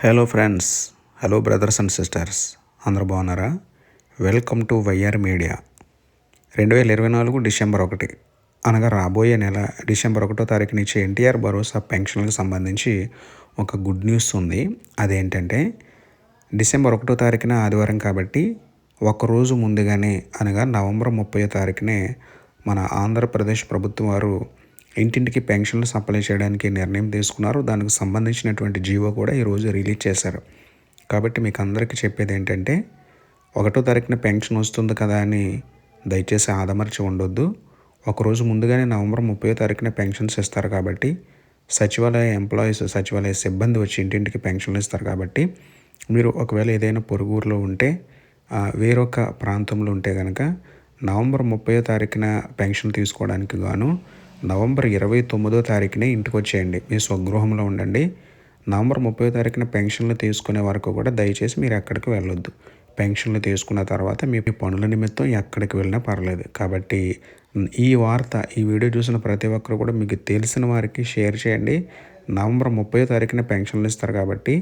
Hello friends, hello brothers and sisters, అందరూ బాగున్నారా? Welcome to YR media. 2024 December 1 అనగా రాబోయే నెల డిసెంబర్ 1వ తారీఖు నుంచి ఎన్టీఆర్ భరోసా పెన్షన్లకు సంబంధించి ఒక గుడ్ న్యూస్ ఉంది. అదేంటంటే డిసెంబర్ 1వ తారీఖున ఆదివారం కాబట్టి ఒకరోజు ముందుగానే అనగా నవంబర్ 30వ తారీఖునే మన ఆంధ్రప్రదేశ్ ప్రభుత్వం వారు ఇంటింటికి పెన్షన్లు సప్లై చేయడానికి నిర్ణయం తీసుకున్నారు. దానికి సంబంధించినటువంటి జీవో కూడా ఈరోజు రిలీజ్ చేశారు. కాబట్టి మీకు అందరికీ చెప్పేది ఏంటంటే 1వ తారీఖున పెన్షన్ వస్తుంది కదా అని దయచేసి ఆదమర్చి ఉండొద్దు. ఒకరోజు ముందుగానే నవంబర్ 30వ తారీఖున పెన్షన్స్ ఇస్తారు కాబట్టి సచివాలయ సిబ్బంది వచ్చి ఇంటింటికి పెన్షన్లు ఇస్తారు కాబట్టి మీరు ఒకవేళ ఏదైనా పొరుగురులో ఉంటే వేరొక ప్రాంతంలో ఉంటే కనుక నవంబర్ 30వ తారీఖున పెన్షన్ తీసుకోవడానికి గాను నవంబర్ 29వ తారీఖునే ఇంటికి వచ్చేయండి. మీ స్వగృహంలో ఉండండి. నవంబర్ 30వ తారీఖున పెన్షన్లు తీసుకునే వరకు కూడా దయచేసి మీరు ఎక్కడికి వెళ్ళొద్దు. పెన్షన్లు తీసుకున్న తర్వాత మీ పనుల నిమిత్తం ఎక్కడికి వెళ్ళినా పర్లేదు. కాబట్టి ఈ వీడియో చూసిన ప్రతి ఒక్కరు కూడా మీకు తెలిసిన వారికి షేర్ చేయండి. నవంబర్ 30వ తారీఖున పెన్షన్లు ఇస్తారు కాబట్టి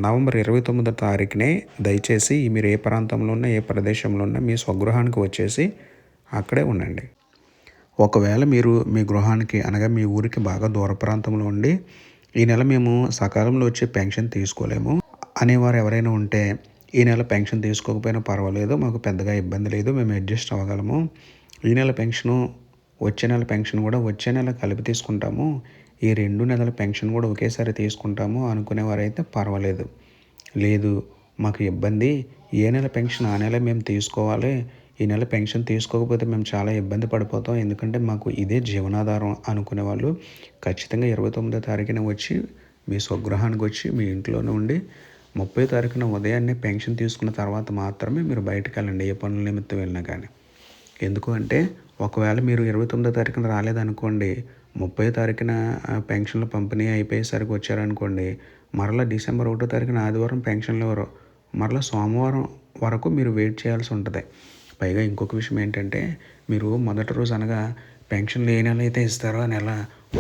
నవంబర్ 29వ తారీఖునే దయచేసి మీరు ఏ ప్రాంతంలో ఉన్నా ఏ ప్రదేశంలో ఉన్నా మీ స్వగృహానికి వచ్చేసి అక్కడే ఉండండి. ఒకవేళ మీరు మీ గృహానికి అనగా మీ ఊరికి బాగా దూర ప్రాంతంలో ఉండి ఈ నెల మేము సకాలంలో వచ్చి పెన్షన్ తీసుకోలేము అనేవారు ఎవరైనా ఉంటే ఈ నెల పెన్షన్ తీసుకోకపోయినా పర్వాలేదు, మాకు పెద్దగా ఇబ్బంది లేదు, మేము అడ్జస్ట్ అవ్వగలము, ఈ నెల పెన్షను వచ్చే నెల పెన్షన్ కూడా వచ్చే నెల కలిపి తీసుకుంటాము, ఈ 2 నెలల పెన్షన్ కూడా ఒకేసారి తీసుకుంటాము అనుకునేవారైతే పర్వాలేదు. లేదు మాకు ఇబ్బంది, ఏ నెల పెన్షన్ ఆ నెల మేము తీసుకోవాలి, ఈ నెల పెన్షన్ తీసుకోకపోతే మేము చాలా ఇబ్బంది పడిపోతాం, ఎందుకంటే మాకు ఇదే జీవనాధారం అనుకునే వాళ్ళు ఖచ్చితంగా 29వ తారీఖున వచ్చి మీ స్వగృహానికి వచ్చి మీ ఇంట్లోనే ఉండి 30వ తారీఖున ఉదయాన్నే పెన్షన్ తీసుకున్న తర్వాత మాత్రమే మీరు బయటకు వెళ్ళండి, ఏ పనుల నిమిత్తం వెళ్ళినా కానీ. ఎందుకు అంటే ఒకవేళ మీరు 29వ తారీఖున రాలేదనుకోండి, 30వ తారీఖున పెన్షన్లు పంపిణీ అయిపోయేసరికి వచ్చారనుకోండి, మరలా డిసెంబర్ 1వ తారీఖున ఆదివారం పెన్షన్లు ఎవరు మరలా సోమవారం వరకు మీరు వెయిట్ చేయాల్సి ఉంటుంది. పైగా ఇంకొక విషయం ఏంటంటే మీరు మొదటి రోజు అనగా పెన్షన్లు ఏ నెల అయితే ఇస్తారో ఆ నెల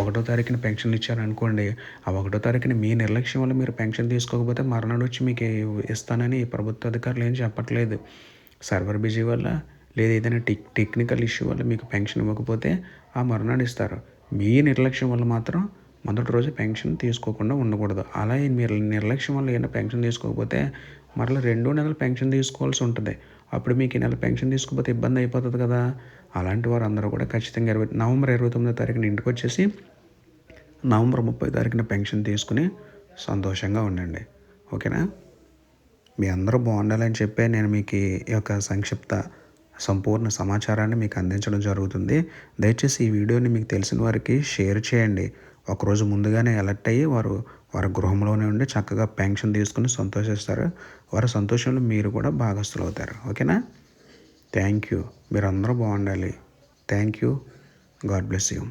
1వ తారీఖున పెన్షన్లు ఇచ్చారనుకోండి, ఆ 1వ తారీఖున మీ నిర్లక్ష్యం వల్ల మీరు పెన్షన్ తీసుకోకపోతే మర్నాడు వచ్చి మీకు ఇస్తానని ప్రభుత్వ అధికారులు ఏం చెప్పట్లేదు. సర్వర్ బిజీ వల్ల లేదా ఏదైనా టెక్నికల్ ఇష్యూ వల్ల మీకు పెన్షన్ ఇవ్వకపోతే ఆ మర్నాడు ఇస్తారు. మీ నిర్లక్ష్యం వల్ల మాత్రం మొదటి రోజు పెన్షన్ తీసుకోకుండా ఉండకూడదు. అలా మీరు నిర్లక్ష్యం వల్ల ఏదైనా పెన్షన్ తీసుకోకపోతే మరలా 2వ నెలలు పెన్షన్ తీసుకోవాల్సి ఉంటుంది. అప్పుడు మీకు ఈ నెల పెన్షన్ తీసుకోకపోతే ఇబ్బంది అయిపోతుంది కదా. అలాంటి వారు అందరూ కూడా ఖచ్చితంగా నవంబర్ 29వ తారీఖున ఇంటికి వచ్చేసి నవంబర్ 30వ తారీఖున పెన్షన్ తీసుకుని సంతోషంగా ఉండండి. ఓకేనా? మీ అందరూ బాగుండాలని చెప్పే నేను మీకు ఈ యొక్క సంపూర్ణ సమాచారాన్ని మీకు అందించడం జరుగుతుంది. దయచేసి ఈ వీడియోని మీకు తెలిసిన వారికి షేర్ చేయండి. ఒకరోజు ముందుగానే అలర్ట్ అయ్యి వారి గృహంలోనే ఉండి చక్కగా పెన్షన్ తీసుకుని సంతోషిస్తారు. వారి సంతోషంలో మీరు కూడా భాగస్తులు అవుతారు. ఓకేనా? Thank you. మీరందరూ బాగుండాలి. Thank you. God bless you.